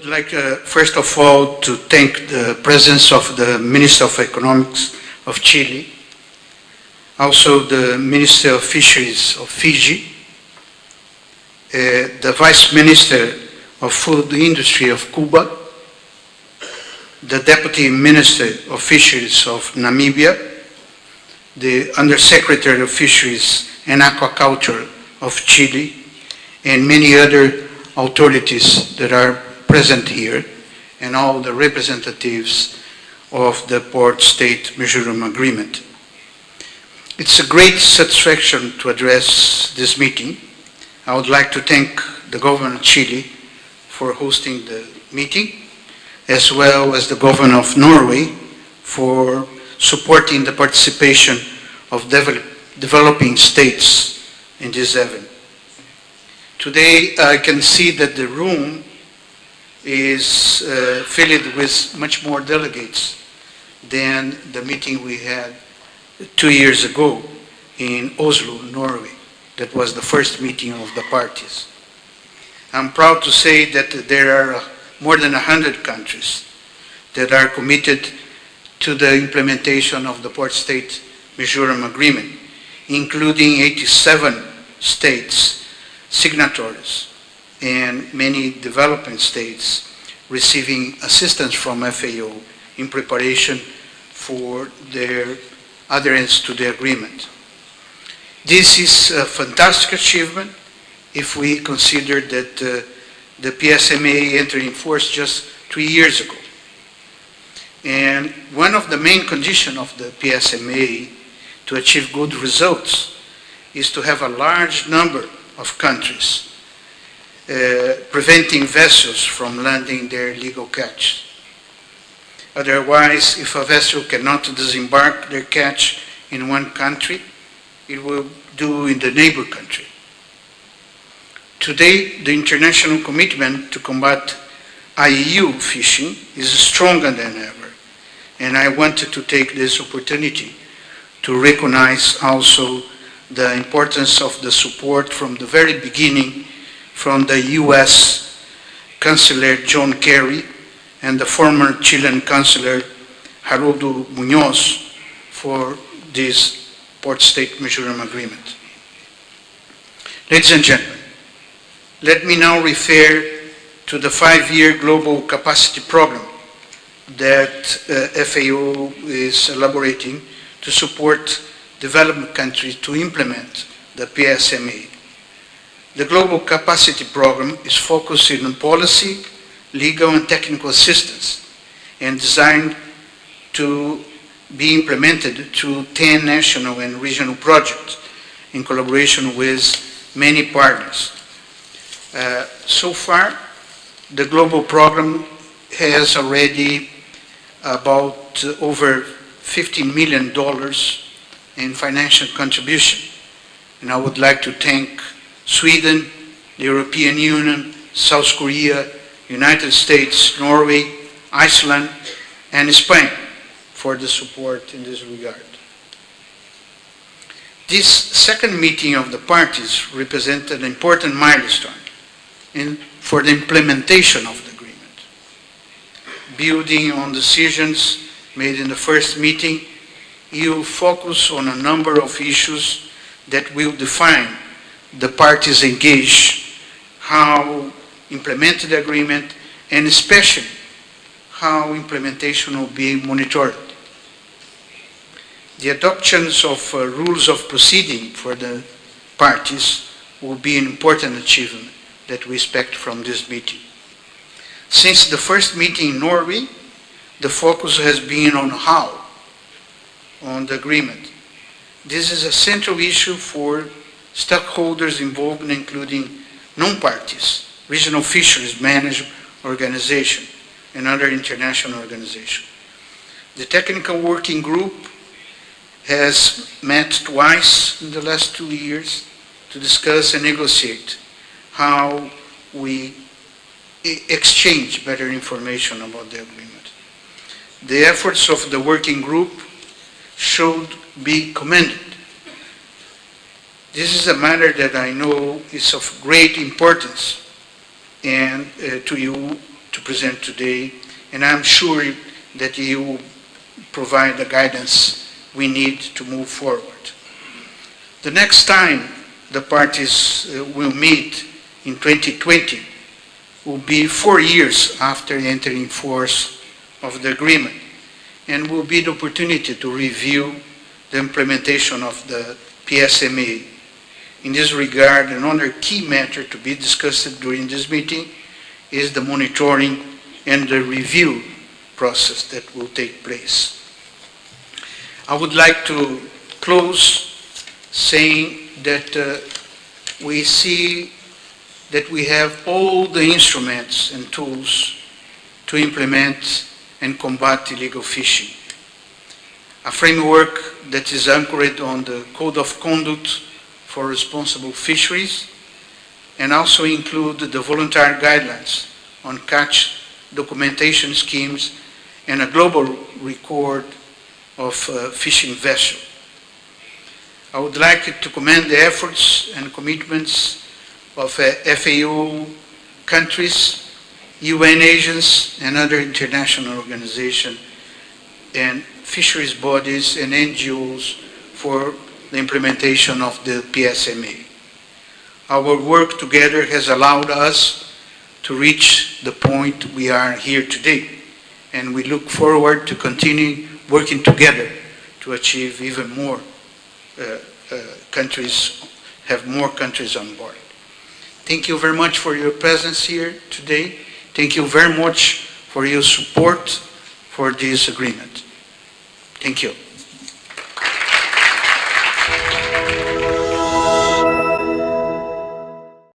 would like, first of all, to thank the presence of the Minister of Economics of Chile, also the Minister of Fisheries of Fiji, the Vice Minister of Food Industry of Cuba, the Deputy Minister of Fisheries of Namibia, the Undersecretary of Fisheries and Aquaculture of Chile, and many other authorities that are present here, and all the representatives of the Port State Measuring Agreement. It's a great satisfaction to address this meeting. I would like to thank the government of Chile for hosting the meeting, as well as the government of Norway for supporting the participation of developing states in this event. Today I can see that the room is filled with much more delegates than the meeting we had 2 years ago in Oslo, Norway. That was the first meeting of the parties. I'm proud to say that there are more than 100 countries that are committed to the implementation of the Port State Measuring Agreement, including 87 states signatories and many developing states receiving assistance from FAO in preparation for their adherence to the agreement. This is a fantastic achievement if we consider that the PSMA entered in force just 3 years ago. And one of the main conditions of the PSMA to achieve good results is to have a large number of countries preventing vessels from landing their legal catch. Otherwise, if a vessel cannot disembark their catch in one country, it will do in the neighbor country. Today, the international commitment to combat IUU fishing is stronger than ever, and I wanted to take this opportunity to recognize also the importance of the support from the very beginning from the U.S. Chancellor John Kerry and the former Chilean Chancellor Haroldo Muñoz for this Port State Measuring Agreement. Ladies and gentlemen, let me now refer to the 5-year Global Capacity Program that FAO is elaborating to support developing countries to implement the PSMA. The Global Capacity Program is focusing on policy, legal and technical assistance, and designed to be implemented through 10 national and regional projects in collaboration with many partners. So far, the global program has already about over $15 million in financial contribution. And I would like to thank Sweden, the European Union, South Korea, United States, Norway, Iceland, and Spain for the support in this regard. This second meeting of the parties represented an important milestone for the implementation of the agreement. Building on decisions made in the first meeting, you focus on a number of issues that will define the parties engaged, how implement the agreement, and especially how implementation will be monitored. The adoptions of rules of proceeding for the parties will be an important achievement that we expect from this meeting. Since the first meeting in Norway, the focus has been on how, on the agreement. This is a central issue for stakeholders involved, including non-parties, regional fisheries management organization, and other international organizations. The technical working group has met twice in the last 2 years to discuss and negotiate how we exchange better information about the agreement. The efforts of the working group should be commended. This is a matter that I know is of great importance and to you to present today, and I'm sure that you will provide the guidance we need to move forward. The next time the parties will meet in 2020 will be 4 years after entering force of the agreement, and will be the opportunity to review the implementation of the PSMA. In this regard, another key matter to be discussed during this meeting is the monitoring and the review process that will take place. I would like to close saying that we see that we have all the instruments and tools to implement and combat illegal fishing. A framework that is anchored on the Code of Conduct for Responsible Fisheries, and also include the voluntary guidelines on catch documentation schemes and a global record of fishing vessels. I would like to commend the efforts and commitments of FAO countries, UN agents, and other international organizations, and fisheries bodies and NGOs for the implementation of the PSMA. Our work together has allowed us to reach the point we are here today, and we look forward to continue working together to achieve even more countries, have more countries on board. Thank you very much for your presence here today. Thank you very much for your support for this agreement. Thank you.